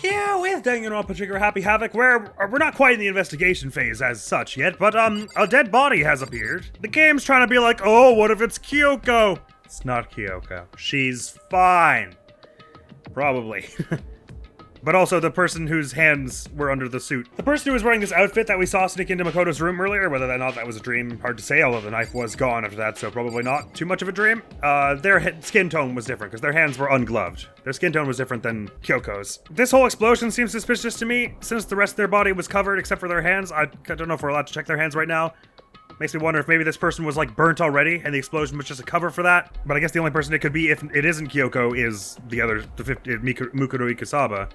Yeah, with Danganronpa Trigger Happy Havoc, we're not quite in the investigation phase as such yet, but a dead body has appeared. The game's trying to be like, oh, what if it's Kyoko? It's not Kyoko. She's fine. Probably. But also the person whose hands were under the suit. The person who was wearing this outfit that we saw sneak into Makoto's room earlier, whether or not that was a dream, hard to say, although the knife was gone after that, so probably not too much of a dream. Their skin tone was different, because their hands were ungloved. Their skin tone was different than Kyoko's. This whole explosion seems suspicious to me, since the rest of their body was covered except for their hands. I don't know if we're allowed to check their hands right now. Makes me wonder if maybe this person was like burnt already and the explosion was just a cover for that. But I guess the only person it could be if it isn't Kyoko is the Mukuro Ikusaba.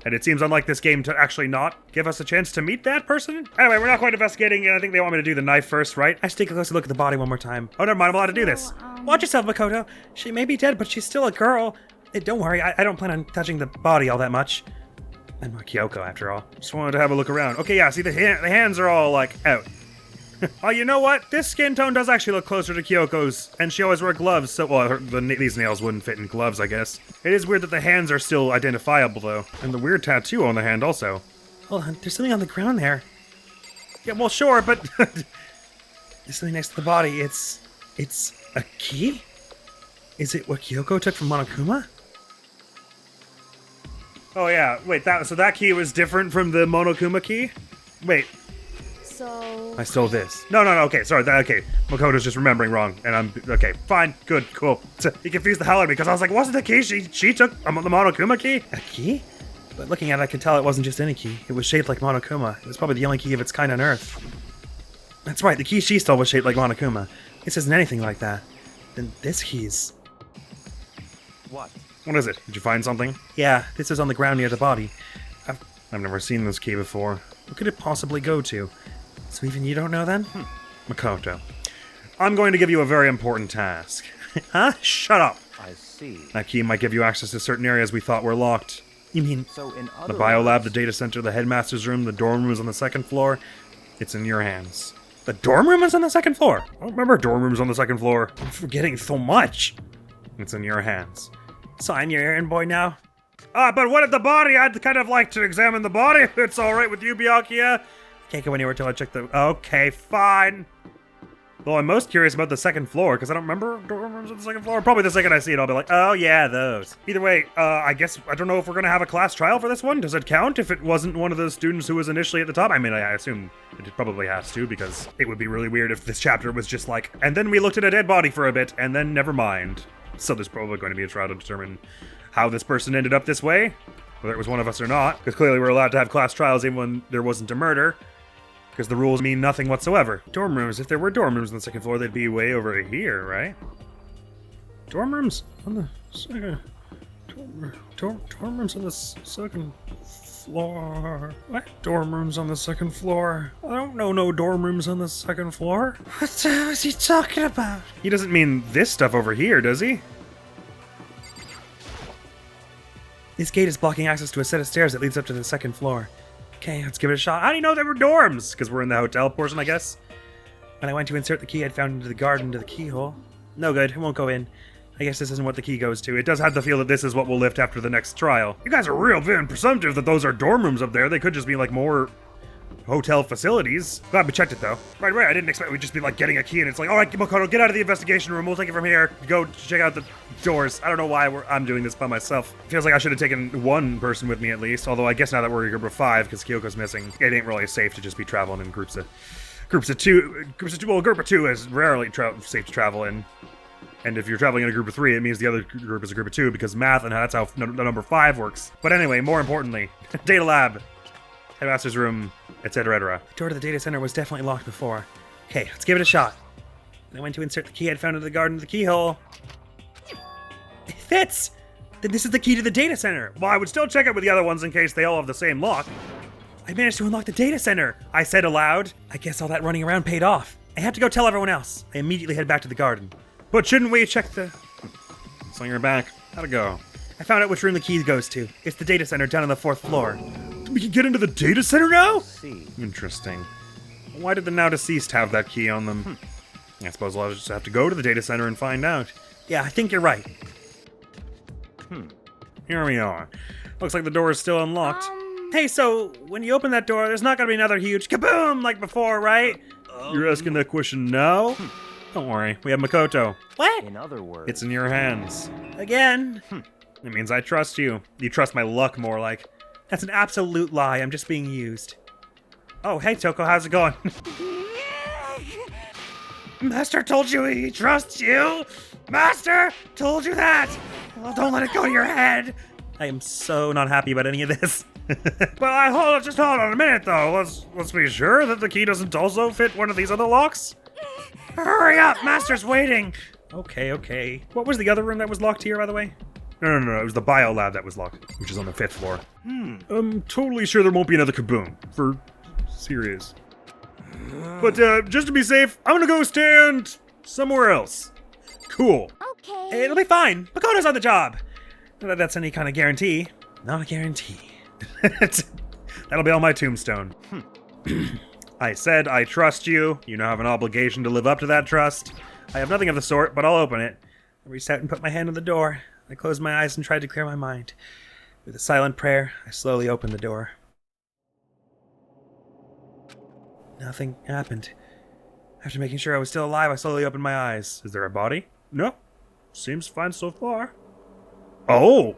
And it seems unlike this game to actually not give us a chance to meet that person. Anyway, we're not quite investigating, and I think they want me to do the knife first, right? I should take a closer look at the body one more time. Oh, never mind, I'm allowed to do this. Watch yourself, Makoto. She may be dead, but she's still a girl. Don't worry, I don't plan on touching the body all that much. I'm not Kyoko, after all. Just wanted to have a look around. Okay, yeah, see, the hands are all, like, out. Oh, you know what? This skin tone does actually look closer to Kyoko's, and she always wore gloves, so, well, these nails wouldn't fit in gloves, I guess. It is weird that the hands are still identifiable, though. And the weird tattoo on the hand, also. Hold on, there's something on the ground there. Yeah, well, sure, but... there's something next to the body. It's a key? Is it what Kyoko took from Monokuma? Oh, yeah, wait, so that key was different from the Monokuma key? Wait. So... I stole this. No, okay, sorry, okay. Makoto's just remembering wrong, and okay, fine, good, cool. He confused the hell out of me, because I was like, wasn't the key she took the Monokuma key? A key? But looking at it, I could tell it wasn't just any key. It was shaped like Monokuma. It was probably the only key of its kind on Earth. That's right, the key she stole was shaped like Monokuma. This isn't anything like that. Then this key's... What? What is it? Did you find something? Yeah, this is on the ground near the body. I've never seen this key before. What could it possibly go to? So even you don't know then? Makoto. I'm going to give you a very important task. Huh? Shut up! I see. That key might give you access to certain areas we thought were locked. You mean So in other the biolab, words, the data center, the headmaster's room, the dorm rooms on the second floor? It's in your hands. The dorm room is on the second floor? I don't remember dorm rooms on the second floor. I'm forgetting so much. It's in your hands. So I'm your errand boy now? But what if the body? I'd kind of like to examine the body if it's alright with you, Byakuya. Can't go anywhere till I check the... Okay, fine. Though I'm most curious about the second floor, because I don't remember dorm rooms on the second floor. Probably the second I see it, I'll be like, oh yeah, those. Either way, I guess, I don't know if we're going to have a class trial for this one. Does it count if it wasn't one of those students who was initially at the top? I mean, I assume it probably has to, because it would be really weird if this chapter was just like, and then we looked at a dead body for a bit, and then never mind. So there's probably going to be a trial to determine how this person ended up this way, whether it was one of us or not, because clearly we're allowed to have class trials even when there wasn't a murder. Because the rules mean nothing whatsoever. Dorm rooms, if there were dorm rooms on the second floor, they'd be way over here, right? Dorm rooms on the second... Dorm rooms on the second floor... What? Dorm rooms on the second floor? I don't know no dorm rooms on the second floor. What the hell is he talking about? He doesn't mean this stuff over here, does he? This gate is blocking access to a set of stairs that leads up to the second floor. Okay, let's give it a shot. How do you know there were dorms? Because we're in the hotel portion, I guess. When I went to insert the key I'd found into the garden to the keyhole. No good, it won't go in. I guess this isn't what the key goes to. It does have the feel that this is what will lift after the next trial. You guys are real being presumptive that those are dorm rooms up there. They could just be like more hotel facilities. Glad we checked it though. Right, I didn't expect we'd just be like getting a key and it's like, alright, Makoto, get out of the investigation room. We'll take it from here. Go check out the doors. I don't know why I'm doing this by myself. Feels like I should have taken one person with me at least. Although I guess now that we're in group of 5 because Kyoko's missing, it ain't really safe to just be traveling in groups of two. Well, a group of 2 is rarely safe to travel in. And if you're traveling in a group of 3, it means the other group is a group of 2 because math and that's how the number 5 works. But anyway, more importantly, data lab, headmaster's room, etc. The door to the data center was definitely locked before. Okay, let's give it a shot. I went to insert the key I'd found in the garden to the keyhole. It fits! Then this is the key to the data center. Well, I would still check it with the other ones in case they all have the same lock. I managed to unlock the data center, I said aloud. I guess all that running around paid off. I have to go tell everyone else. I immediately head back to the garden. But shouldn't we check the... So you're back. How'd it go? I found out which room the key goes to. It's the data center down on the 4th floor. We can get into the data center now? See. Interesting. Why did the now deceased have that key on them? I suppose I'll just have to go to the data center and find out. Yeah, I think you're right. Here we are. Looks like the door is still unlocked. Hey, so when you open that door, there's not gonna be another huge kaboom like before, right? You're asking that question now? Don't worry, we have Makoto. What? In other words, It's in your hands. Again? It means I trust you. You trust my luck more like. That's an absolute lie, I'm just being used. Oh, hey Toko, how's it going? Master told you he trusts you? Master told you that! Well, don't let it go to your head! I am so not happy about any of this. But just hold on a minute though. Let's be sure that the key doesn't also fit one of these other locks. Hurry up, Master's waiting! Okay. What was the other room that was locked here, by the way? No, it was the bio lab that was locked, which is on the 5th floor. I'm totally sure there won't be another kaboom. For serious. But just to be safe, I'm gonna go stand somewhere else. Cool. Okay. It'll be fine. Makoto's on the job. Not that that's any kind of guarantee. Not a guarantee. That'll be on my tombstone. I said I trust you. You now have an obligation to live up to that trust. I have nothing of the sort, but I'll open it. I reached out and put my hand on the door. I closed my eyes and tried to clear my mind. With a silent prayer, I slowly opened the door. Nothing happened. After making sure I was still alive, I slowly opened my eyes. Is there a body? No. Seems fine so far. Oh!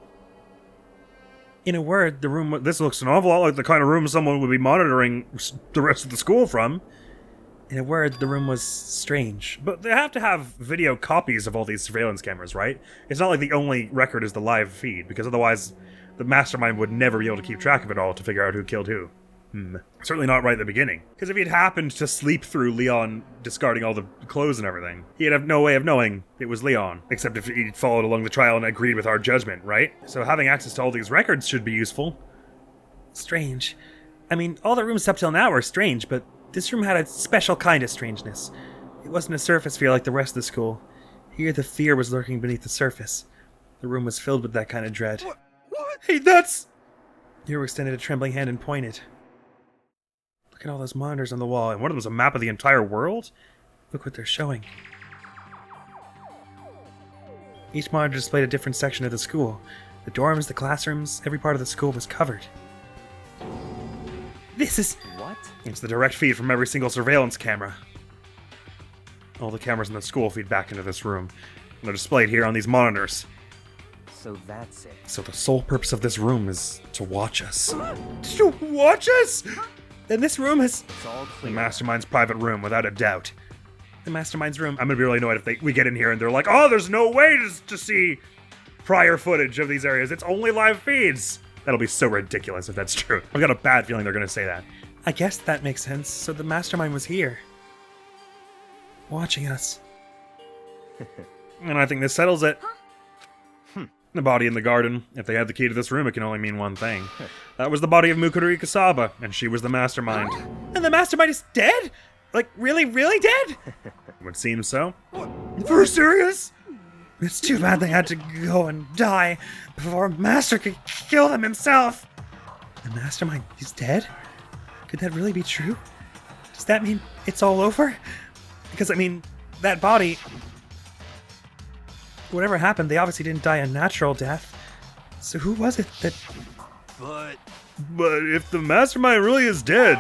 In a word, the room... This looks an awful lot like the kind of room someone would be monitoring the rest of the school from. In a word, the room was strange. But they have to have video copies of all these surveillance cameras, right? It's not like the only record is the live feed, because otherwise the mastermind would never be able to keep track of it all to figure out who killed who. Certainly not right at the beginning. Because if he'd happened to sleep through Leon discarding all the clothes and everything, he'd have no way of knowing it was Leon. Except if he'd followed along the trial and agreed with our judgment, right? So having access to all these records should be useful. Strange. I mean, all the rooms up till now were strange, but this room had a special kind of strangeness. It wasn't a surface fear like the rest of the school. Here the fear was lurking beneath the surface. The room was filled with that kind of dread. What? Hey, that's... Hero extended a trembling hand and pointed. Look at all those monitors on the wall, and one of them was a map of the entire world? Look what they're showing. Each monitor displayed a different section of the school. The dorms, the classrooms, every part of the school was covered. This is... What? It's the direct feed from every single surveillance camera. All the cameras in the school feed back into this room. And they're displayed here on these monitors. So that's it. So the sole purpose of this room is to watch us. To watch us? And this room is... It's all The clear. Mastermind's private room, without a doubt. The Mastermind's room... I'm gonna be really annoyed if we get in here and they're like, oh, there's no way to see prior footage of these areas. It's only live feeds. That'll be so ridiculous if that's true. I've got a bad feeling they're gonna say that. I guess that makes sense. So the Mastermind was here. Watching us. And I think this settles it. The body in the garden. If they had the key to this room, it can only mean one thing. That was the body of Mukuru Ikasaba, and she was the Mastermind. And the Mastermind is dead? Like, really, really dead? It would seem so. For serious? It's too bad they had to go and die before Master could kill them himself. The Mastermind is dead? Could that really be true? Does that mean it's all over? Because, I mean, that body... Whatever happened, they obviously didn't die a natural death. So who was it that... But if the Mastermind really is dead,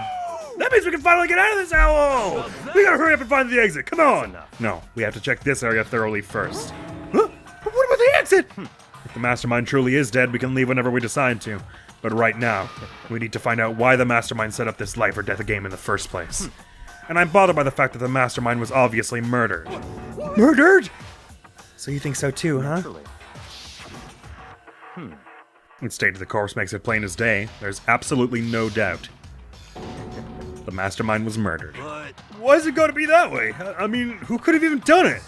that means we can finally get out of this hellhole! We gotta hurry up and find the exit, come on! No, we have to check this area thoroughly first. Huh? But what about the exit? If the Mastermind truly is dead, we can leave whenever we decide to. But right now, we need to find out why the Mastermind set up this life or death game in the first place. And I'm bothered by the fact that the Mastermind was obviously murdered. Murdered? So you think so too, huh? Naturally. The state of the corpse makes it plain as day. There's absolutely no doubt. The Mastermind was murdered. But why is it gotta be that way? I mean, who could have even done it?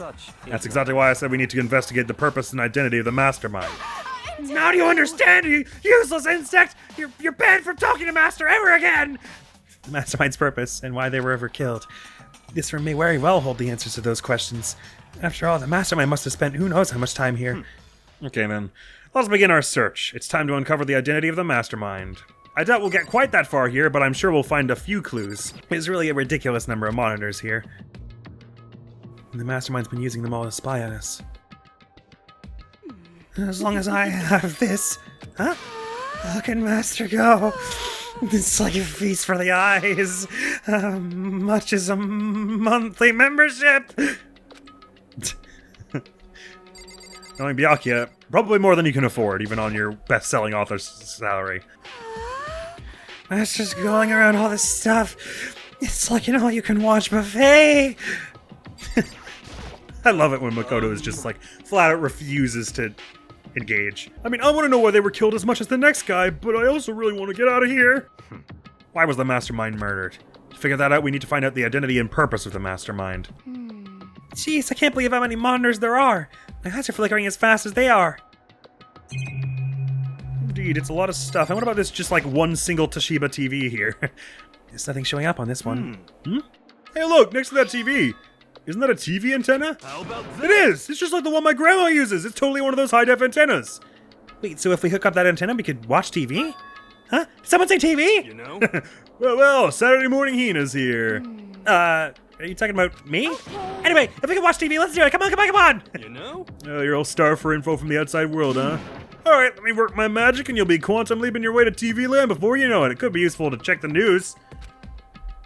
That's exactly why I said we need to investigate the purpose and identity of the Mastermind. Now do you understand, you useless insect? You're banned from talking to Master ever again! The Mastermind's purpose and why they were ever killed. This room may very well hold the answers to those questions. After all, the Mastermind must have spent who knows how much time here. Okay then, let's begin our search. It's time to uncover the identity of the Mastermind. I doubt we'll get quite that far here, but I'm sure we'll find a few clues. There's really a ridiculous number of monitors here. And the Mastermind's been using them all to spy on us. As long as I have this... Huh? Look at Master go. It's like a feast for the eyes. Much as a monthly membership. Knowing Byakuya, probably more than you can afford, even on your best-selling author's salary. Master's going around all this stuff. It's like an all-you-can-watch buffet. I love it when Makoto is just like, flat-out refuses to engage. I mean, I want to know why they were killed as much as the next guy, but I also really want to get out of here. Why was the mastermind murdered? To figure that out, we need to find out the identity and purpose of the mastermind. Jeez, I can't believe how many monitors there are. My eyes are flickering as fast as they are. Indeed, it's a lot of stuff. And what about this just like one single Toshiba TV here? There's nothing showing up on this one. Hey look, next to that TV. Isn't that a TV antenna? How about It is! It's just like the one my grandma uses. It's totally one of those high-def antennas. Wait, so if we hook up that antenna, we could watch TV? Huh? Did someone say TV? You know? Well, Saturday morning Hina's here. Are you talking about me? Anyway, if we can watch TV, let's do it. Come on! You know? You're all starved for info from the outside world, huh? Alright, let me work my magic and you'll be quantum leaping your way to TV land before you know it. It could be useful to check the news.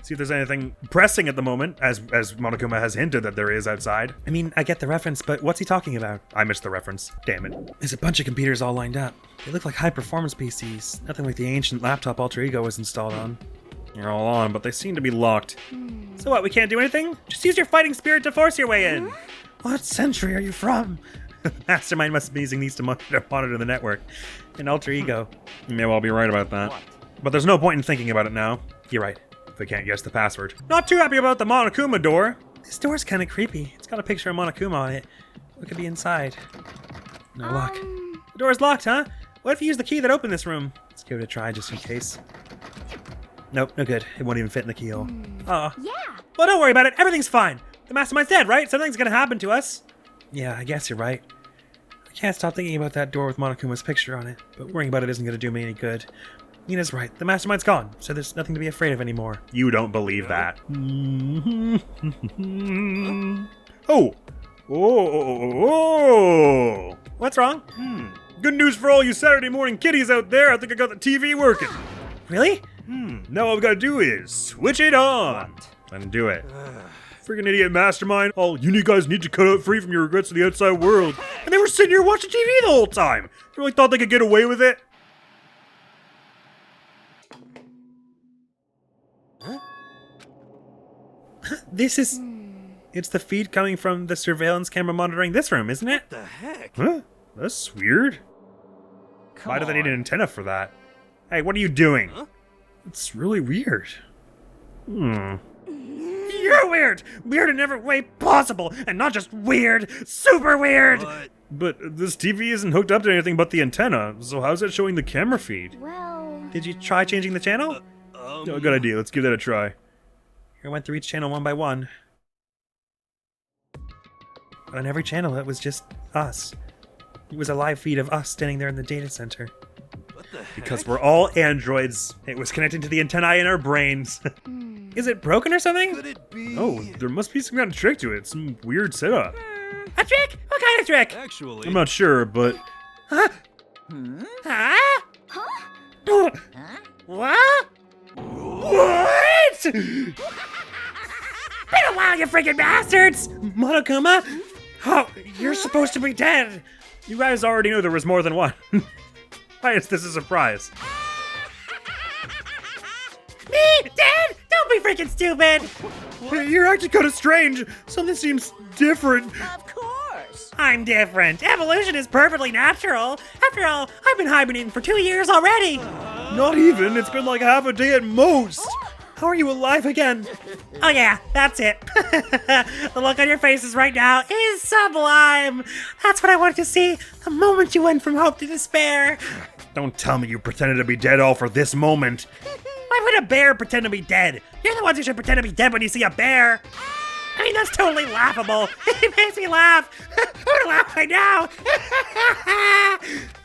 See if there's anything pressing at the moment, as Monokuma has hinted that there is outside. I mean, I get the reference, but what's he talking about? I missed the reference. Damn it. There's a bunch of computers all lined up. They look like high-performance PCs. Nothing like the ancient laptop Alter Ego was installed on. They're all on, but they seem to be locked. So what, we can't do anything? Just use your fighting spirit to force your way in. What century are you from? Mastermind must be using these to monitor the network. An Alter Ego. You may well be right about that. But there's no point in thinking about it now. You're right. They can't guess the password. Not too happy about the Monokuma door. This door's kind of creepy. It's got a picture of Monokuma on it. What could be inside? No lock. The door's locked, huh? What if you use the key that opened this room? Let's give it a try just in case. Nope, no good. It won't even fit in the keyhole. Aw. Yeah. Well, don't worry about it. Everything's fine. The mastermind's dead, right? Something's gonna happen to us. Yeah, I guess you're right. I can't stop thinking about that door with Monokuma's picture on it, but worrying about it isn't gonna do me any good. Nina's right. The mastermind's gone, so there's nothing to be afraid of anymore. You don't believe that. Oh! What's wrong? Good news for all you Saturday morning kiddies out there. I think I got the TV working. Really? Now all I've got to do is switch it on. And do it. Freaking idiot mastermind. All you guys need to cut out free from your regrets to the outside world. And they were sitting here watching TV the whole time. You really thought they could get away with it? This is... It's the feed coming from the surveillance camera monitoring this room, isn't it? The heck? Huh? That's weird. Why do they need an antenna for that? Hey, what are you doing? Huh? It's really weird. You're weird! Weird in every way possible! And not just weird, super weird! But this TV isn't hooked up to anything but the antenna, so how's that showing the camera feed? Well, Did you try changing the channel? Oh, good idea. Let's give that a try. I went through each channel one by one. But on every channel, it was just us. It was a live feed of us standing there in the data center. What the heck? Because we're all androids. It was connecting to the antennae in our brains. Is it broken or something? Could it be? Oh, there must be some kind of trick to it. Some weird setup. a trick? What kind of trick? Actually, I'm not sure, but... Huh? What? What? Been a while, you freaking bastards! Monokuma? Oh, you're supposed to be dead. You guys already knew there was more than one. Why is this a surprise? Me? Dead? Don't be freaking stupid! You're acting kind of strange. Something seems different. Of course! I'm different. Evolution is perfectly natural. After all, I've been hibernating for 2 years already. Not even. It's been like half a day at most. How are you alive again? Oh yeah, that's it. The look on your faces right now is sublime. That's what I wanted to see the moment you went from hope to despair. Don't tell me you pretended to be dead all for this moment. Why would a bear pretend to be dead? You're the ones who should pretend to be dead when you see a bear. I mean, that's totally laughable. It makes me laugh. I'm gonna laugh right now.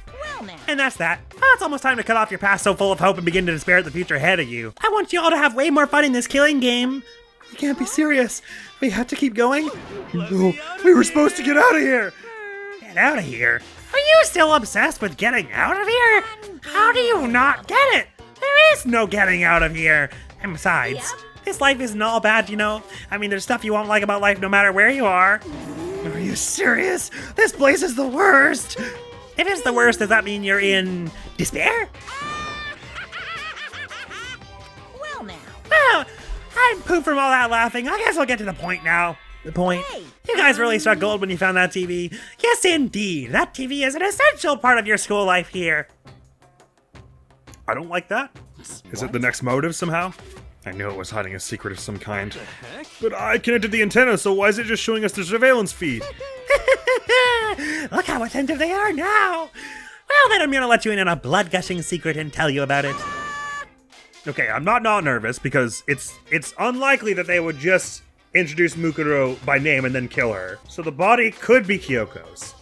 Well, now. And that's that. Oh, it's almost time to cut off your past so full of hope and begin to despair at the future ahead of you. I want you all to have way more fun in this killing game. You can't be serious. We have to keep going? No, we were supposed to get out of here. Yeah, get out of here. Are you still obsessed with getting out of here? How do you not get it? There is no getting out of here. And besides, this life isn't all bad, you know? I mean, there's stuff you won't like about life no matter where you are. Are you serious? This place is the worst. If it's the worst, does that mean you're in despair? Well now. Well, I'm pooped from all that laughing. I guess I'll get to the point now. The point? You guys really struck gold when you found that TV. Yes, indeed. That TV is an essential part of your school life here. I don't like that. Is it the next motive somehow? I knew it was hiding a secret of some kind. But I connected the antenna, so why is it just showing us the surveillance feed? Look how attentive they are now. Well, then I'm gonna let you in on a blood-gushing secret and tell you about it. Okay, I'm not nervous because it's unlikely that they would just introduce Mukuro by name and then kill her. So the body could be Kyoko's.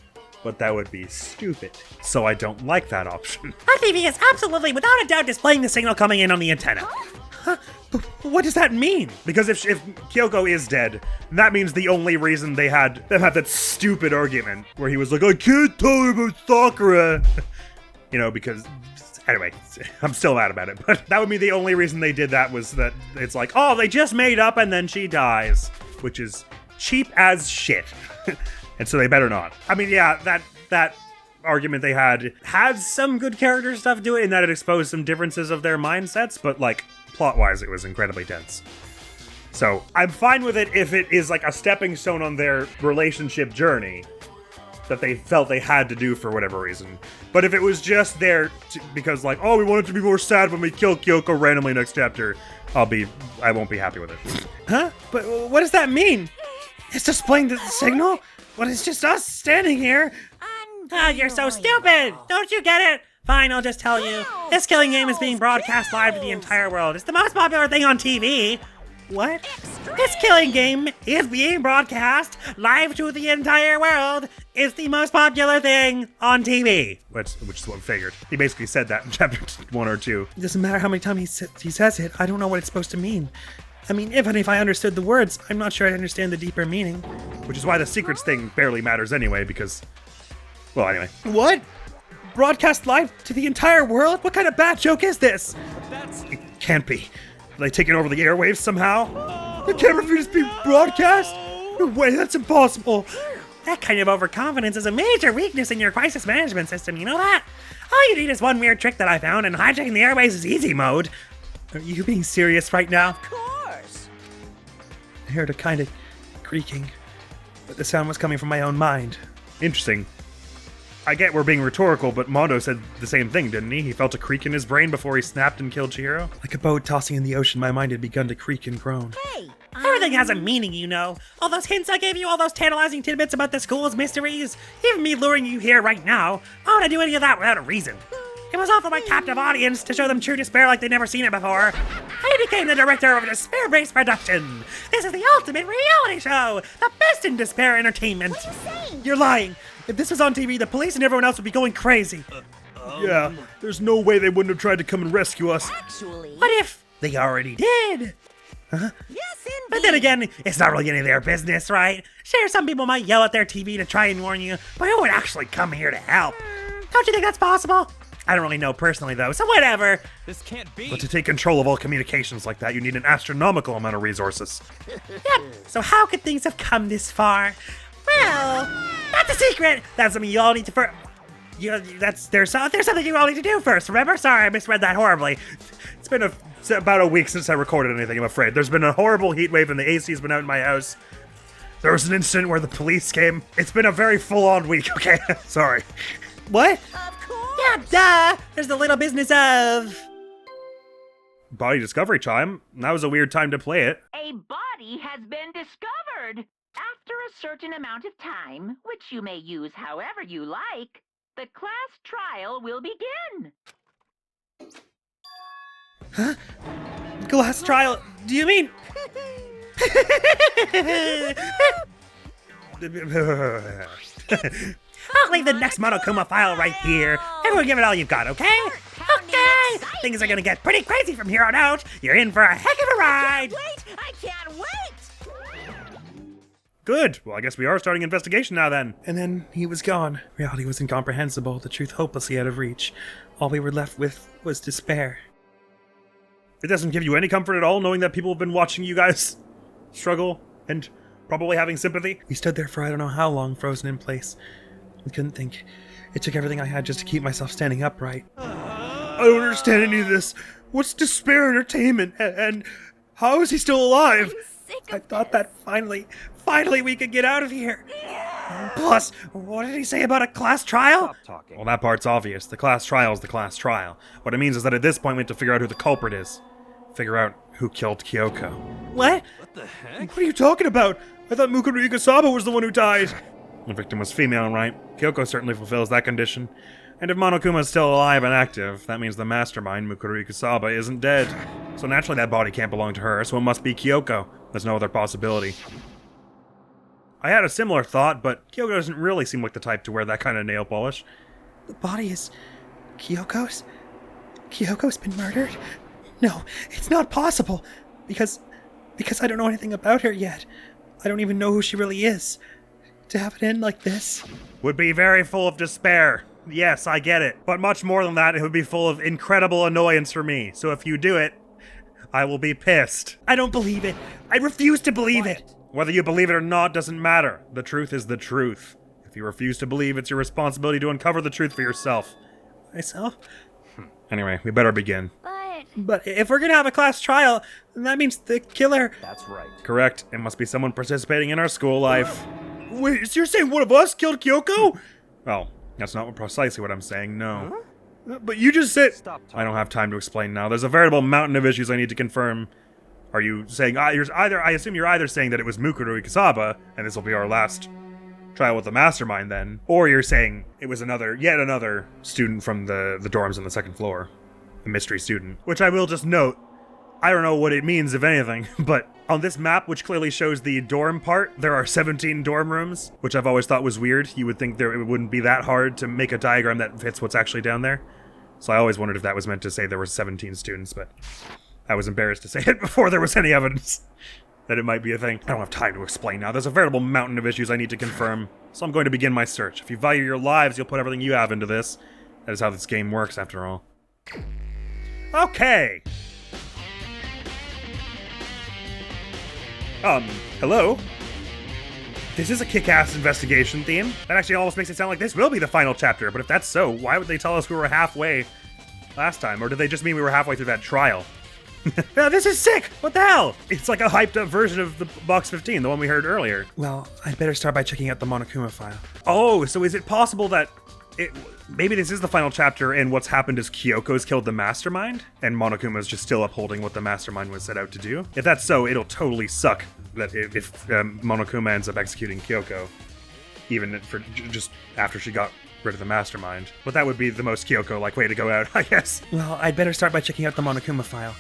But that would be stupid. So I don't like that option. That TV is absolutely, without a doubt, displaying the signal coming in on the antenna. Huh? What does that mean? Because if Kyoko is dead, that means the only reason they had them have that stupid argument where he was like, I can't tell her about Sakura. You know, because, anyway, I'm still mad about it. But that would be the only reason they did that was that it's like, oh, they just made up and then she dies. Which is cheap as shit. And so they better not. I mean, yeah, that argument they had some good character stuff to it in that it exposed some differences of their mindsets, but like plot-wise, it was incredibly dense. So I'm fine with it if it is like a stepping stone on their relationship journey that they felt they had to do for whatever reason. But if it was just there because like, oh, we want it to be more sad when we kill Kyoko randomly next chapter, I won't be happy with it. Huh? But what does that mean? It's displaying the signal? But it's just us standing here. Ah, you're so stupid! Don't you get it? Fine, I'll just tell you. This killing game is being broadcast live to the entire world. It's the most popular thing on TV. What? This killing game is being broadcast live to the entire world. It's the most popular thing on TV. Which is what I figured. He basically said that in chapter 1 or 2. It doesn't matter how many times he says it. I don't know what it's supposed to mean. I mean, even if I understood the words, I'm not sure I understand the deeper meaning. Which is why the secrets thing barely matters anyway, because... Well, anyway. What? Broadcast live to the entire world? What kind of bad joke is this? It can't be. Are they taking over the airwaves somehow? The camera feed is being broadcast? No way, that's impossible. That kind of overconfidence is a major weakness in your crisis management system, you know that? All you need is one weird trick that I found, and hijacking the airwaves is easy mode. Are you being serious right now? Of course. I heard a kind of creaking, but the sound was coming from my own mind. Interesting. I get we're being rhetorical, but Mondo said the same thing, didn't he? He felt a creak in his brain before he snapped and killed Chihiro. Like a boat tossing in the ocean, my mind had begun to creak and groan. Hey, Everything has a meaning, you know. All those hints I gave you, all those tantalizing tidbits about the school's mysteries, even me luring you here right now, why would I do any of that without a reason? It was all for my captive audience to show them true despair like they'd never seen it before. I became the director of a despair-based production. This is the ultimate reality show, the best in despair entertainment. What are you saying? You're lying. If this was on TV, the police and everyone else would be going crazy. Yeah, there's no way they wouldn't have tried to come and rescue us. Actually, What if they already did? yes, indeed. But then again, it's not really any of their business, right? Sure, some people might yell at their TV to try and warn you, but who would actually come here to help? Don't you think that's possible? I don't really know personally, though, so whatever. This can't be. But to take control of all communications like that, you need an astronomical amount of resources. Yep. So how could things have come this far? Well, that's a secret. That's something you all need to there's something you all need to do first. Remember? Sorry, I misread that horribly. It's been about a week since I recorded anything, I'm afraid. There's been a horrible heat wave and the AC's been out in my house. There was an incident where the police came. It's been a very full-on week, okay? Sorry. What? Of course. Yeah, duh. There's the little business of. Body discovery time. That was a weird time to play it. A body has been discovered. After a certain amount of time, which you may use however you like, the class trial will begin. Glass trial. Do you mean? I'll leave the next Monokuma file right here. Everyone give it all you've got, okay? Okay! Things are gonna get pretty crazy from here on out. You're in for a heck of a ride! Wait, I can't wait. Good. Well, I guess we are starting investigation now then. And then he was gone. Reality was incomprehensible, the truth hopelessly out of reach. All we were left with was despair. It doesn't give you any comfort at all knowing that people have been watching you guys struggle and probably having sympathy? We stood there for I don't know how long, frozen in place. We couldn't think. It took everything I had just to keep myself standing upright. I don't understand any of this. What's despair entertainment? And how is he still alive? I thought that finally we could get out of here. Plus, what did he say about a class trial? Stop talking. Well, that part's obvious. The class trial is the class trial. What it means is that at this point we have to figure out who the culprit is. Figure out who killed Kyoko. What? What are you talking about? I thought Mukuru Ikasaba was the one who died. The victim was female, right? Kyoko certainly fulfills that condition. And if Monokuma is still alive and active, that means the mastermind, Mukuru Ikasaba, isn't dead. So naturally that body can't belong to her, so it must be Kyoko. There's no other possibility. I had a similar thought, but Kyoko doesn't really seem like the type to wear that kind of nail polish. The body is Kyoko's? Kyoko's been murdered? No, it's not possible. Because I don't know anything about her yet. I don't even know who she really is. To have it end like this. Would be very full of despair. Yes, I get it. But much more than that, it would be full of incredible annoyance for me. So if you do it, I will be pissed. I don't believe it. I refuse to believe it. Whether you believe it or not doesn't matter. The truth is the truth. If you refuse to believe, it's your responsibility to uncover the truth for yourself. Myself? Anyway, we better begin. But if we're gonna have a class trial, then that means the killer... That's right. Correct. It must be someone participating in our school life. Wait, so you're saying one of us killed Kyoko? Well, that's not precisely what I'm saying, no. But you just said... Stop talking. I don't have time to explain now. There's a veritable mountain of issues I need to confirm. Are you saying... I assume you're either saying that it was Mukuru Ikasaba, and this will be our last trial with the mastermind then, or you're saying it was yet another student from the dorms on the second floor. A mystery student. Which I will just note, I don't know what it means, if anything, but on this map, which clearly shows the dorm part, there are 17 dorm rooms, which I've always thought was weird. You would think it wouldn't be that hard to make a diagram that fits what's actually down there. So I always wondered if that was meant to say there were 17 students, but I was embarrassed to say it before there was any evidence that it might be a thing. I don't have time to explain now. There's a veritable mountain of issues I need to confirm, so I'm going to begin my search. If you value your lives, you'll put everything you have into this. That is how this game works, after all. Okay. Hello? This is a kick-ass investigation theme. That actually almost makes it sound like this will be the final chapter, but if that's so, why would they tell us we were halfway last time? Or did they just mean we were halfway through that trial? Yeah, this is sick! What the hell? It's like a hyped-up version of the Box 15, the one we heard earlier. Well, I'd better start by checking out the Monokuma file. Oh, so is it possible that maybe this is the final chapter and what's happened is Kyoko's killed the mastermind and Monokuma's just still upholding what the mastermind was set out to do? If that's so, it'll totally suck that if Monokuma ends up executing Kyoko, even for just after she got rid of the mastermind. But that would be the most Kyoko-like way to go out, I guess. Well, I'd better start by checking out the Monokuma file.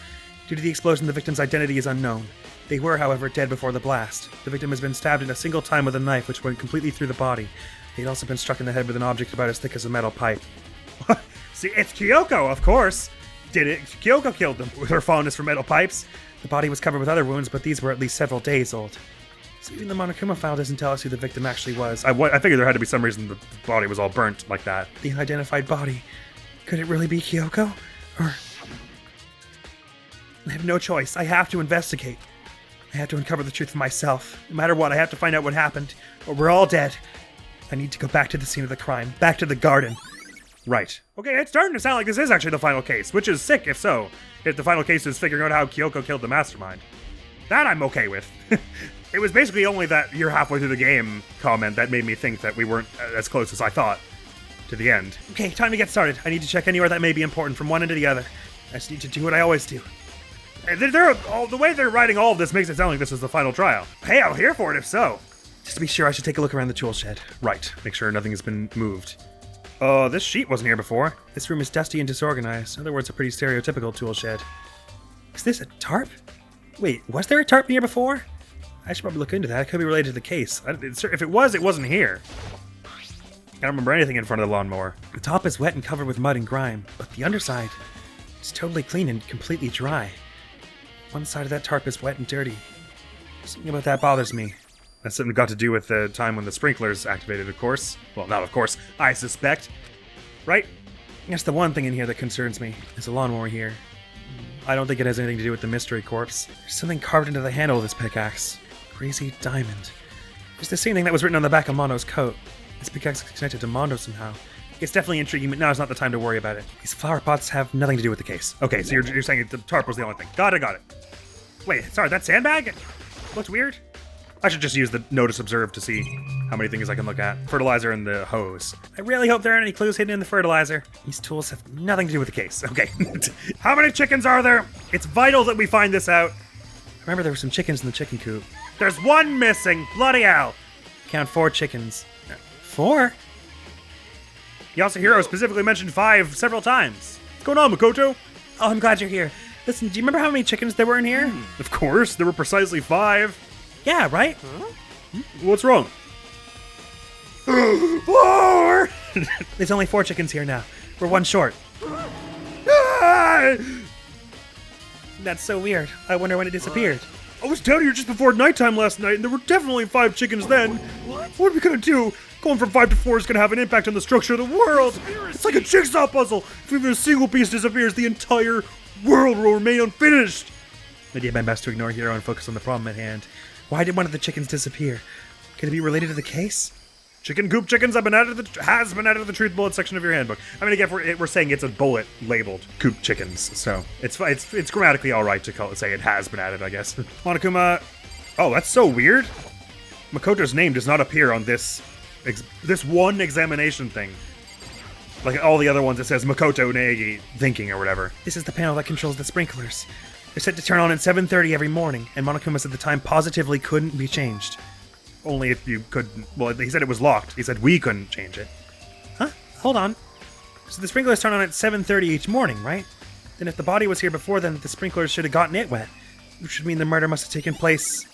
Due to the explosion, the victim's identity is unknown. They were, however, dead before the blast. The victim has been stabbed in a single time with a knife which went completely through the body. They'd also been struck in the head with an object about as thick as a metal pipe. See, it's Kyoko, of course. Kyoko killed them with her fondness for metal pipes. The body was covered with other wounds, but these were at least several days old. So even the Monokuma file doesn't tell us who the victim actually was. I figured there had to be some reason the body was all burnt like that. The unidentified body. Could it really be Kyoko? Or... I have no choice. I have to investigate. I have to uncover the truth for myself. No matter what, I have to find out what happened, or we're all dead. I need to go back to the scene of the crime, back to the garden. Right. Okay, it's starting to sound like this is actually the final case, which is sick if so. If the final case is figuring out how Kyoko killed the mastermind. That I'm okay with. It was basically only that you're halfway through the game comment that made me think that we weren't as close as I thought to the end. Okay, time to get started. I need to check anywhere that may be important from one end to the other. I just need to do what I always do. The way they're writing all of this makes it sound like this is the final trial. Hey, I'm here for it if so. Just to be sure, I should take a look around the tool shed. Right, make sure nothing has been moved. This sheet wasn't here before. This room is dusty and disorganized. In other words, a pretty stereotypical tool shed. Is this a tarp? Wait, was there a tarp here before? I should probably look into that. It could be related to the case. If it was, it wasn't here. I don't remember anything in front of the lawnmower. The top is wet and covered with mud and grime, but the underside is totally clean and completely dry. One side of that tarp is wet and dirty. Something about that bothers me. That's something got to do with the time when the sprinklers activated, of course. Well, not of course, I suspect. Right? That's the one thing in here that concerns me. There's a lawnmower here. I don't think it has anything to do with the mystery corpse. There's something carved into the handle of this pickaxe. Crazy diamond. It's the same thing that was written on the back of Mondo's coat. This pickaxe is connected to Mondo somehow. It's definitely intriguing, but now's not the time to worry about it. These flower pots have nothing to do with the case. Okay, so you're saying the tarp was the only thing. Got it. Wait, sorry, that sandbag? Looks weird. I should just use the notice observed to see how many things I can look at. Fertilizer and the hose. I really hope there aren't any clues hidden in the fertilizer. These tools have nothing to do with the case. Okay. How many chickens are there? It's vital that we find this out. Remember there were some chickens in the chicken coop. There's one missing. Bloody hell. Count 4 chickens. 4? Yasuhiro specifically mentioned 5 several times. What's going on, Makoto? Oh, I'm glad you're here. Listen, do you remember how many chickens there were in here? Of course, there were precisely 5. Yeah, right? What's wrong? 4! There's only 4 chickens here now. We're 1 short. That's so weird. I wonder when it disappeared. I was down here just before nighttime last night, and there were definitely 5 chickens then. What are we gonna do? Going from 5 to 4 is gonna have an impact on the structure of the world. It's like a jigsaw puzzle. If even a single piece disappears, the entire world will remain unfinished. I did my best to ignore Hero and focus on the problem at hand. Why did one of the chickens disappear? Could it be related to the case? Chicken coop chickens has been added to the truth bullet section of your handbook. I mean, again, we're saying it's a bullet labeled coop chickens, so it's grammatically all right to say it has been added, I guess. Monokuma, oh, that's so weird. Makoto's name does not appear on this one examination thing. Like all the other ones, it says Makoto Neagi thinking or whatever. This is the panel that controls the sprinklers. They're set to turn on at 7:30 every morning, and Monokuma said the time positively couldn't be changed. Only if you couldn't. Well, he said it was locked. He said we couldn't change it. Huh? Hold on. So the sprinklers turn on at 7:30 each morning, right? Then if the body was here before then, the sprinklers should have gotten it wet. Which would mean the murder must have taken place.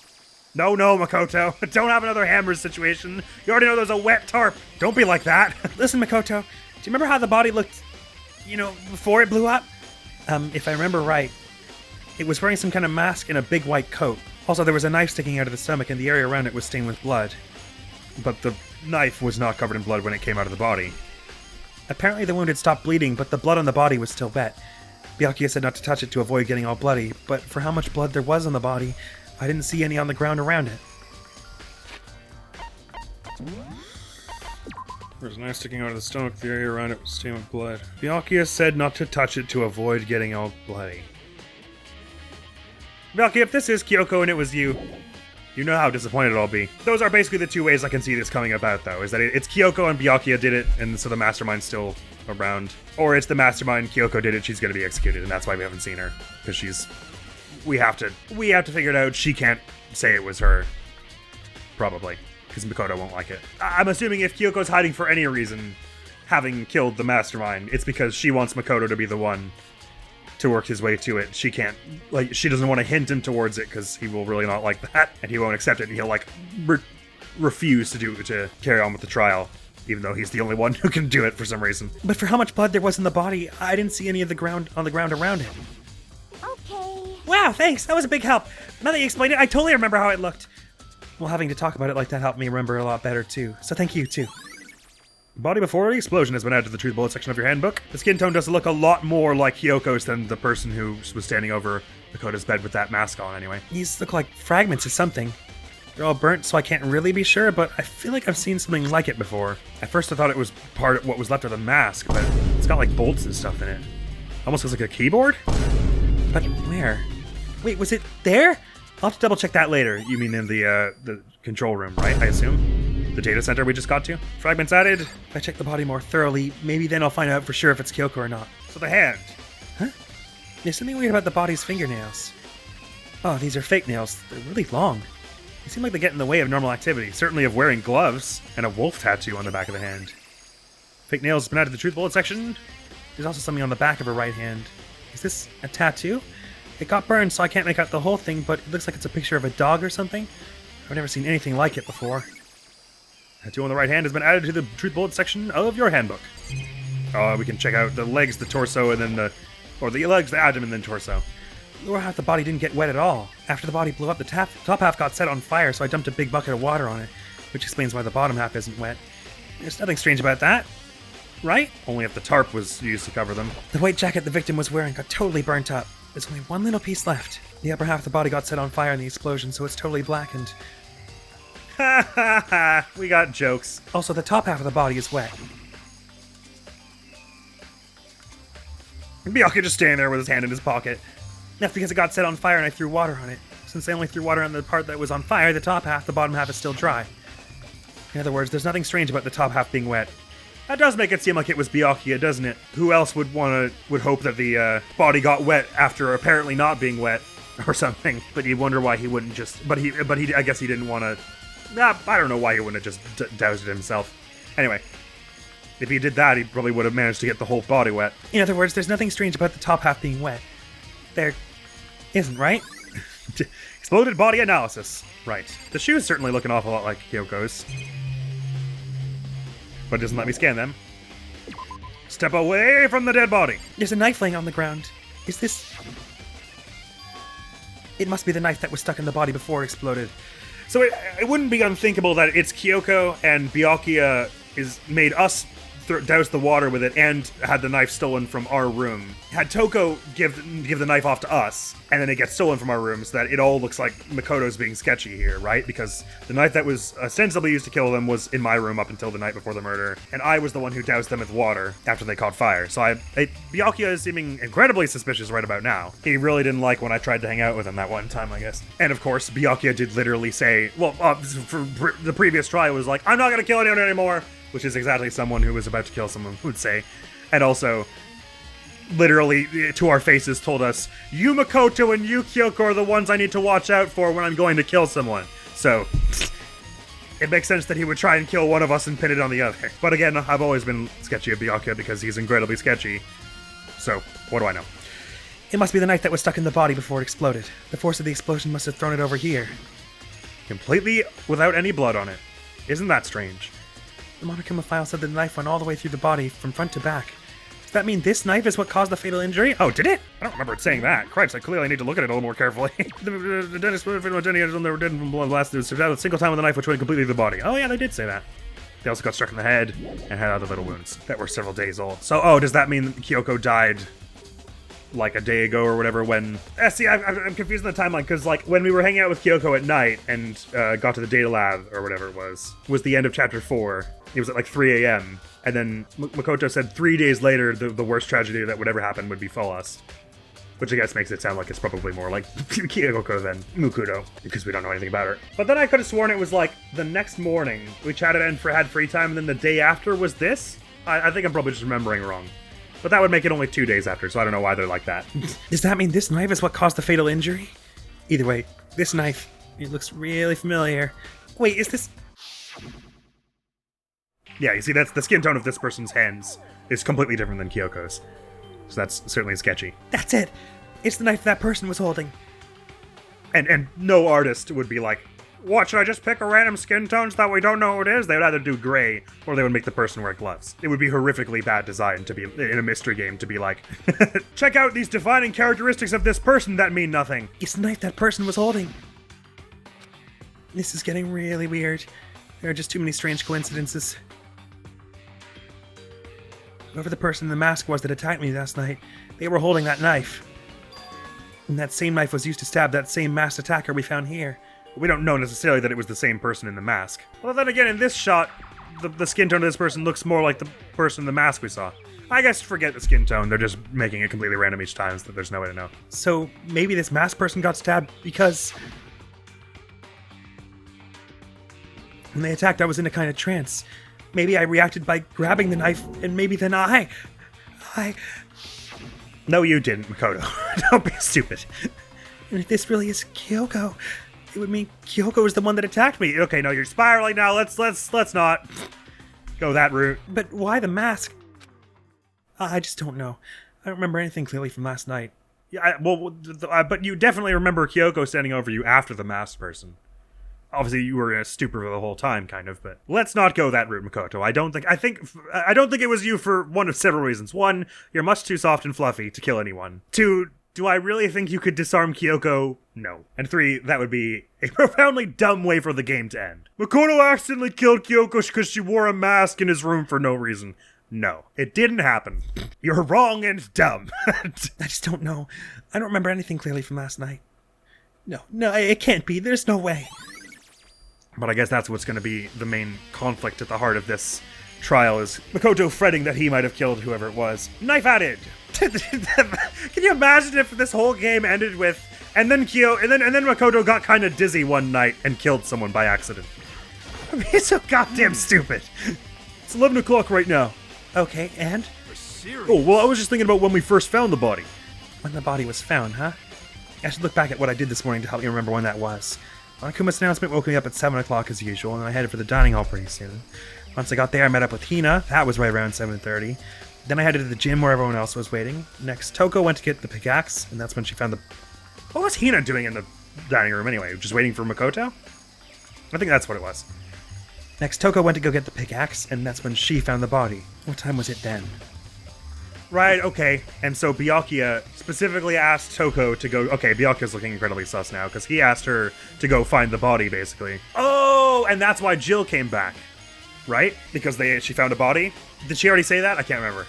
No, Makoto. Don't have another Hammers situation. You already know there's a wet tarp. Don't be like that. Listen, Makoto. Do you remember how the body looked, before it blew up? If I remember right, it was wearing some kind of mask and a big white coat. Also, there was a knife sticking out of the stomach, and the area around it was stained with blood. But the knife was not covered in blood when it came out of the body. Apparently the wound had stopped bleeding, but the blood on the body was still wet. Byakuya said not to touch it to avoid getting all bloody, but for how much blood there was on the body, I didn't see any on the ground around it. There was a knife sticking out of the stomach, the area around it was stained with blood. Byakuya said not to touch it to avoid getting all bloody. Byakuya, if this is Kyoko and it was you, you know how disappointed I'll be. Those are basically the 2 ways I can see this coming about, though, is that it's Kyoko and Byakuya did it, and so the mastermind's still around. Or it's the mastermind, Kyoko did it, she's gonna be executed, and that's why we haven't seen her. Because we have to figure it out. She can't say it was her. Probably. Because Makoto won't like it. I'm assuming if Kyoko's hiding for any reason, having killed the mastermind, it's because she wants Makoto to be the one to work his way to it. She can't, she doesn't want to hint him towards it because he will really not like that, and he won't accept it, and he'll, refuse to carry on with the trial, even though he's the only one who can do it for some reason. But for how much blood there was in the body, I didn't see any of the ground on the ground around it. Okay. Wow, thanks. That was a big help. Now that you explained it, I totally remember how it looked. Well, having to talk about it like that helped me remember a lot better, too. So thank you, too. The body before the explosion has been added to the truth bullet section of your handbook. The skin tone does look a lot more like Kyoko's than the person who was standing over Makoto's bed with that mask on, anyway. These look like fragments of something. They're all burnt, so I can't really be sure, but I feel like I've seen something like it before. At first I thought it was part of what was left of the mask, but it's got, bolts and stuff in it. Almost looks like a keyboard? But where? Wait, was it there? I'll have to double check that later. You mean in the control room, right? I assume? The data center we just got to? Fragments added. If I check the body more thoroughly, maybe then I'll find out for sure if it's Kyoko or not. So the hand. Huh? There's something weird about the body's fingernails. Oh, these are fake nails. They're really long. They seem like they get in the way of normal activity. Certainly of wearing gloves and a wolf tattoo on the back of the hand. Fake nails has been added to the truth bullet section. There's also something on the back of her right hand. Is this a tattoo? It got burned, so I can't make out the whole thing, but it looks like it's a picture of a dog or something. I've never seen anything like it before. Tattoo on the right hand has been added to the truth bullet section of your handbook. We can check out the legs, the torso, and then the legs, the abdomen, then torso. lower half of the body didn't get wet at all. After the body blew up, the top half got set on fire, so I dumped a big bucket of water on it, which explains why the bottom half isn't wet. There's nothing strange about that, right? Only if the tarp was used to cover them. The white jacket the victim was wearing got totally burnt up. There's only one little piece left. The upper half of the body got set on fire in the explosion, so it's totally blackened. Ha ha ha, we got jokes. Also, the top half of the body is wet. Byakuya just standing there with his hand in his pocket. That's because it got set on fire and I threw water on it. Since I only threw water on the part that was on fire, the top half, the bottom half is still dry. In other words, there's nothing strange about the top half being wet. That does make it seem like it was Byakuya, doesn't it? Who else would hope that the body got wet after apparently not being wet or something? But you wonder why he wouldn't just. But he. I guess he didn't want to. I don't know why he wouldn't have just doused it himself. Anyway, if he did that, he probably would have managed to get the whole body wet. In other words, there's nothing strange about the top half being wet. There isn't, right? Exploded body analysis. Right. The shoes certainly look an awful lot like Kyoko's. But it doesn't let me scan them. Step away from the dead body. There's a knife laying on the ground. Is this... It must be the knife that was stuck in the body before it exploded. So it wouldn't be unthinkable that it's Kyoko and Byakuya is made us douse the water with it and had the knife stolen from our room. Had Toko give the knife off to us, and then it gets stolen from our room, so that it all looks like Makoto's being sketchy here, right? Because the knife that was ostensibly used to kill them was in my room up until the night before the murder, and I was the one who doused them with water after they caught fire. So Byakuya is seeming incredibly suspicious right about now. He really didn't like when I tried to hang out with him that one time, I guess. And of course, Byakuya did literally say, well, for the previous trial was like, I'm not gonna kill anyone anymore, which is exactly someone who was about to kill someone would say. And also, literally, to our faces told us, you Makoto and you Kyoko are the ones I need to watch out for when I'm going to kill someone. So, it makes sense that he would try and kill one of us and pin it on the other. But again, I've always been sketchy of Byakuya because he's incredibly sketchy. So, what do I know? It must be the knife that was stuck in the body before it exploded. The force of the explosion must have thrown it over here. Completely without any blood on it. Isn't that strange? The Monokuma file said the knife went all the way through the body, from front to back. Does that mean this knife is what caused the fatal injury? Oh, did it? I don't remember it saying that. Cripes, I clearly need to look at it a little more carefully. The dentist put Jenny on they were dead from blood blast. It was a single time with the knife which went completely through the body. Oh yeah, they did say that. They also got struck in the head and had other little wounds that were several days old. So, does that mean Kyoko died like a day ago or whatever when... see, I'm confused in the timeline, because like when we were hanging out with Kyoko at night and got to the data lab or whatever it was the end of chapter 4. It was at like 3 a.m. And then Makoto said 3 days later the worst tragedy that would ever happen would befall us. Which I guess makes it sound like it's probably more like Kyoko than Mukudo, because we don't know anything about her. But then I could have sworn it was like the next morning we chatted and had free time, and then the day after was this? I think I'm probably just remembering wrong. But that would make it only 2 days after, so I don't know why they're like that. Does that mean this knife is what caused the fatal injury? Either way, this knife, it looks really familiar. Wait, is this... Yeah, you see, that's the skin tone of this person's hands is completely different than Kyoko's. So that's certainly sketchy. That's it! It's the knife that person was holding. And no artist would be like, what, should I just pick a random skin tone so that we don't know who it is? They would either do gray, or they would make the person wear gloves. It would be horrifically bad design to be, in a mystery game, to be like, check out these defining characteristics of this person that mean nothing. It's the knife that person was holding. This is getting really weird. There are just too many strange coincidences. Whoever the person in the mask was that attacked me last night, they were holding that knife. And that same knife was used to stab that same masked attacker we found here. We don't know necessarily that it was the same person in the mask. Well, then again, in this shot, the skin tone of this person looks more like the person in the mask we saw. I guess forget the skin tone, they're just making it completely random each time so that there's no way to know. So, maybe this masked person got stabbed because... when they attacked, I was in a kind of trance. Maybe I reacted by grabbing the knife, and maybe then I... No, you didn't, Makoto. Don't be stupid. And if this really is Kyoko... it would mean Kyoko was the one that attacked me. Okay, no, you're spiraling now. Let's not go that route. But why the mask? I just don't know. I don't remember anything clearly from last night. Yeah, but you definitely remember Kyoko standing over you after the masked person. Obviously, you were in a stupor the whole time, kind of. But let's not go that route, Makoto. I don't think it was you for one of several reasons. One, you're much too soft and fluffy to kill anyone. Two, Do I really think you could disarm Kyoko? No. And 3, that would be a profoundly dumb way for the game to end. Makoto accidentally killed Kyoko because she wore a mask in his room for no reason. No, it didn't happen. You're wrong and dumb. I just don't know. I don't remember anything clearly from last night. No, it can't be. There's no way. But I guess that's what's going to be the main conflict at the heart of this trial, is Makoto fretting that he might have killed whoever it was. Knife added! Can you imagine if this whole game ended with, and then Makoto got kind of dizzy one night and killed someone by accident? He's so goddamn stupid. It's 11 o'clock right now. Okay, and? Oh, well, I was just thinking about when we first found the body. When the body was found, huh? I should look back at what I did this morning to help me remember when that was. Monokuma's announcement woke me up at 7 o'clock as usual, and I headed for the dining hall pretty soon. Once I got there, I met up with Hina. That was right around 7:30. Then I headed to the gym where everyone else was waiting. Next, Toko went to get the pickaxe, and that's when she found the... What was Hina doing in the dining room anyway? Just waiting for Makoto? I think that's what it was. Next, Toko went to go get the pickaxe, and that's when she found the body. What time was it then? Right, okay. And so Byakuya specifically asked Toko to go... Okay, Byakuya's looking incredibly sus now, because he asked her to go find the body, basically. Oh, and that's why Jill came back. Right? Because she found a body? Did she already say that? I can't remember.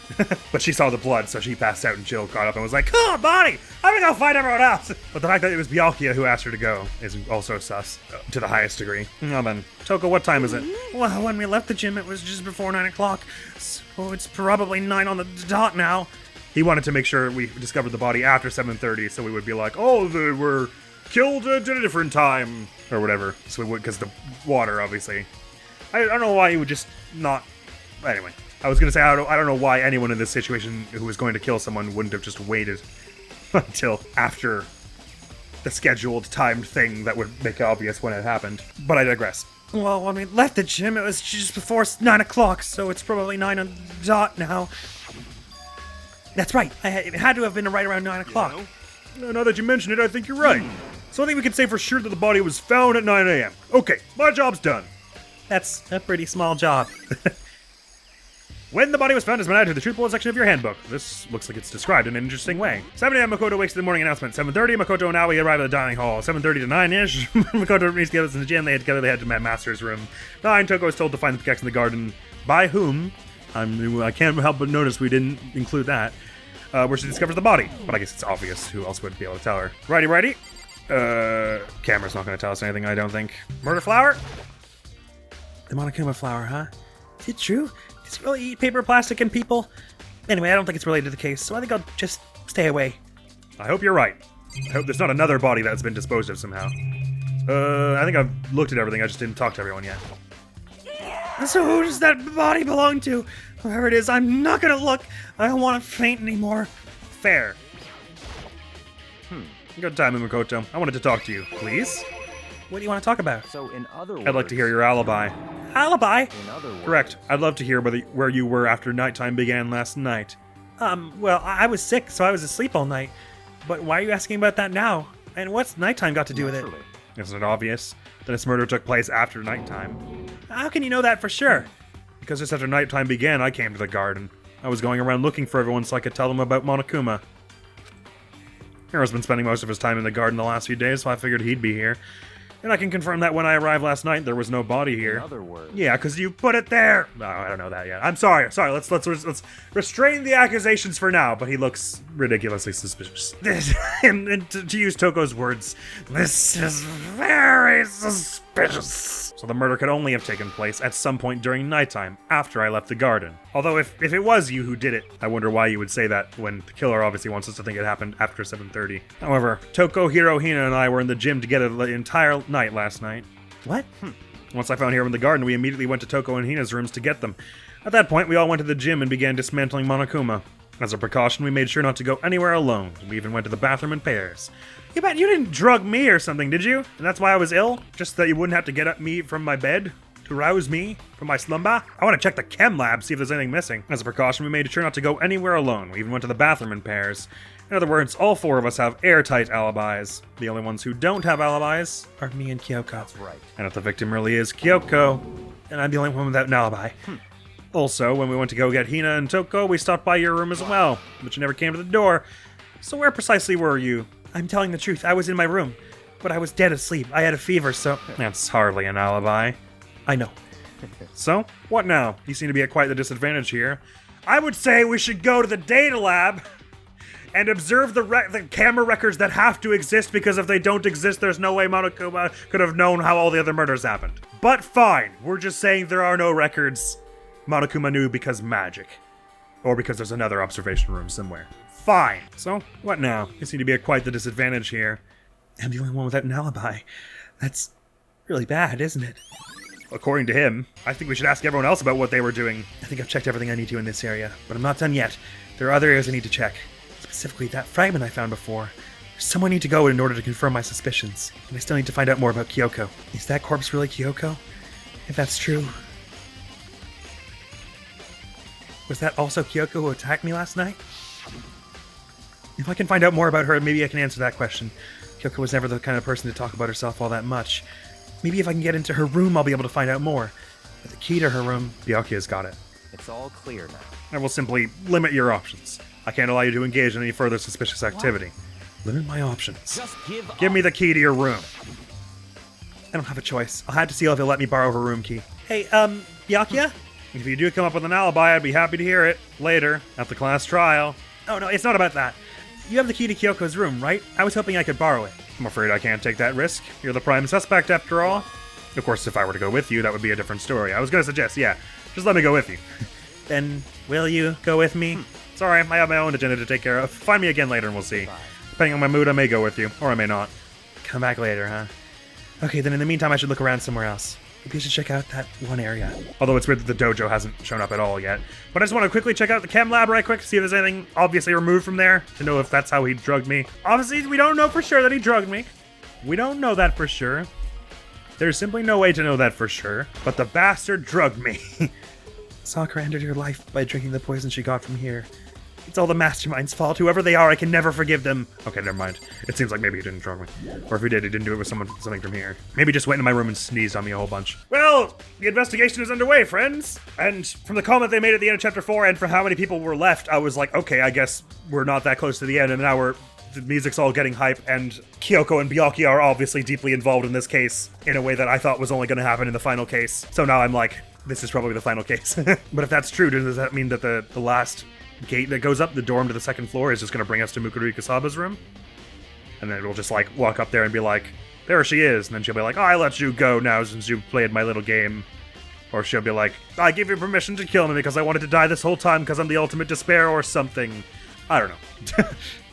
But she saw the blood, so she passed out, and Jill caught up and was like, "Oh, body! I'm gonna go find everyone else!" But the fact that it was Byakuya who asked her to go is also sus, to the highest degree. Well then, Toko, what time is it? Well, when we left the gym, it was just before 9 o'clock. So it's probably 9 on the dot now. He wanted to make sure we discovered the body after 7:30, so we would be like, oh, they were killed at a different time, or whatever. So we would, because the water, obviously. I don't know why he would just not... Anyway, I was going to say, I don't know why anyone in this situation who was going to kill someone wouldn't have just waited until after the scheduled timed thing that would make it obvious when it happened. But I digress. Well, when we left the gym, it was just before 9 o'clock, so it's probably 9 on the dot now. That's right. It had to have been right around 9 o'clock. Now that you mention it, I think you're right. So I think we can say for sure that the body was found at 9 a.m. Okay, my job's done. That's a pretty small job. When the body was found has been added to the truth bullet section of your handbook. This looks like it's described in an interesting way. 7 a.m. Makoto wakes to the morning announcement. 7:30, Makoto and Aoi arrive at the dining hall. 7:30 to 9-ish, Makoto meets the others in the gym. They head together, they head to my master's room. 9, Toko is told to find the pickaxe in the garden. By whom? I can't help but notice we didn't include that. Where she discovers the body. But I guess it's obvious. Who else would be able to tell her? Righty. Camera's not going to tell us anything, I don't think. Murder flower? The Monokuma flower, huh? Is it true? Does it really eat paper, plastic, and people? Anyway, I don't think it's related to the case, so I think I'll just stay away. I hope you're right. I hope there's not another body that's been disposed of somehow. I think I've looked at everything, I just didn't talk to everyone yet. So who does that body belong to? Whoever it is, I'm not gonna look. I don't want to faint anymore. Fair. Good time, Makoto. I wanted to talk to you. Please? What do you want to talk about? So in other words, I'd like to hear your alibi. Alibi? In other words, Correct. I'd love to hear where you were after nighttime began last night. Well, I was sick, so I was asleep all night. But why are you asking about that now? And what's nighttime got to do with it? naturally. Isn't it obvious that this murder took place after nighttime? How can you know that for sure? Because just after nighttime began, I came to the garden. I was going around looking for everyone so I could tell them about Monokuma. Hero's been spending most of his time in the garden the last few days, so I figured he'd be here. And I can confirm that when I arrived last night, there was no body here. In other words, Yeah, because you put it there. No, I don't know that yet. I'm sorry. Let's restrain the accusations for now. But he looks ridiculously suspicious. and to use Toko's words, this is very suspicious. So the murder could only have taken place at some point during nighttime, after I left the garden. Although if it was you who did it, I wonder why you would say that when the killer obviously wants us to think it happened after 7:30. However, Toko, Hiro, Hina, and I were in the gym together the entire night last night. What? Once I found Hiro in the garden, we immediately went to Toko and Hina's rooms to get them. At that point, we all went to the gym and began dismantling Monokuma. As a precaution, we made sure not to go anywhere alone. We even went to the bathroom in pairs. You bet you didn't drug me or something, did you? And that's why I was ill? Just so that you wouldn't have to get up me from my bed? To rouse me from my slumber? I want to check the chem lab, see if there's anything missing. As a precaution, we made sure not to go anywhere alone. We even went to the bathroom in pairs. In other words, all 4 of us have airtight alibis. The only ones who don't have alibis Are me and Kyoko. that's right. and if the victim really is Kyoko, and I'm the only one without an alibi. Also, when we went to go get Hina and Toko, we stopped by your room as well, but you never came to the door. So where precisely were you? I'm telling the truth, I was in my room. But I was dead asleep. I had a fever, so... That's hardly an alibi. I know. So, what now? You seem to be at quite the disadvantage here. I would say we should go to the data lab and observe the camera records that have to exist, because if they don't exist, there's no way Monokuma could have known how all the other murders happened. But fine, we're just saying there are no records. Monokuma knew because magic. Or because there's another observation room somewhere. Fine. So, what now? You seem to be at quite the disadvantage here. I'm the only one without an alibi. That's really bad, isn't it? According to him, I think we should ask everyone else about what they were doing. I think I've checked everything I need to in this area, but I'm not done yet. There are other areas I need to check. Specifically, that fragment I found before. There's somewhere I need to go in order to confirm my suspicions. And I still need to find out more about Kyoko. Is that corpse really Kyoko? If that's true... Was that also Kyoko who attacked me last night? If I can find out more about her, maybe I can answer that question. Kyoko was never the kind of person to talk about herself all that much. Maybe if I can get into her room, I'll be able to find out more. But the key to her room... Byakuya's got it. It's all clear now. I will simply limit your options. I can't allow you to engage in any further suspicious activity. Limit my options. Just Give me the key to your room. I don't have a choice. I'll have to see if he'll let me borrow her room key. Hey, Byakuya? If you do come up with an alibi, I'd be happy to hear it. Later, at the class trial. Oh, no, it's not about that. You have the key to Kyoko's room, right? I was hoping I could borrow it. I'm afraid I can't take that risk. You're the prime suspect after all. Of course, if I were to go with you, that would be a different story. I was going to suggest, yeah, just let me go with you. Then, will you go with me? Sorry, I have my own agenda to take care of. Find me again later and we'll see. Depending on my mood, I may go with you, or I may not. Come back later, huh? Okay, then in the meantime, I should look around somewhere else. Maybe I should check out that one area. Although it's weird that the dojo hasn't shown up at all yet. But I just want to quickly check out the chem lab right quick, see if there's anything obviously removed from there, to know if that's how he drugged me. Obviously, we don't know for sure that he drugged me. We don't know that for sure. There's simply no way to know that for sure. But the bastard drugged me. Sakura ended her life by drinking the poison she got from here. It's all the mastermind's fault. Whoever they are, I can never forgive them. Okay, never mind. It seems like maybe he didn't drug me. Or if he did, he didn't do it with something from here. Maybe he just went into my room and sneezed on me a whole bunch. Well, the investigation is underway, friends. And from the comment they made at the end of Chapter 4 and from how many people were left, I was like, okay, I guess we're not that close to the end. And now the music's all getting hype, and Kyoko and Byakuya are obviously deeply involved in this case in a way that I thought was only going to happen in the final case. So now I'm like, this is probably the final case. But if that's true, does that mean that the last gate that goes up the dorm to the second floor is just going to bring us to Mukuru Ikasaba's room? And then we'll just like walk up there and be like, there she is. And then she'll be like, oh, I let you go now since you played my little game. Or she'll be like, I give you permission to kill me because I wanted to die this whole time because I'm the ultimate despair or something. I don't know.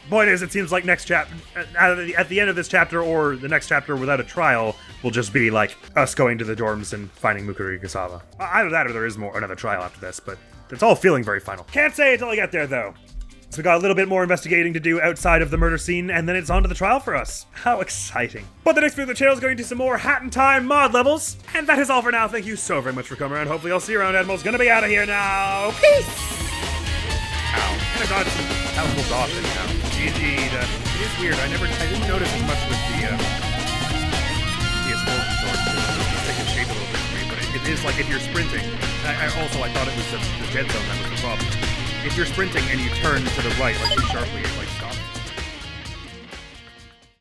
Point is, it seems like at the end of this chapter or the next chapter without a trial will just be like us going to the dorms and finding Mukuru Ikasaba. Either that or there is another trial after this, but it's all feeling very final. Can't say until I get there though. So we got a little bit more investigating to do outside of the murder scene, and then it's on to the trial for us. How exciting. But the next video of the channel is going to some more Hat in Time mod levels. And that is all for now. Thank you so very much for coming around. Hopefully I'll see you around. Admiral's gonna be out of here now. Peace! Ow. And I got some helpful dodging now. GG. It is weird. I didn't notice as much with the PS4 controller. It's taking shape a little bit for me, but it is like if you're sprinting. I thought it was the dead zone that was the problem. If you're sprinting and you turn to the right, like too sharply, like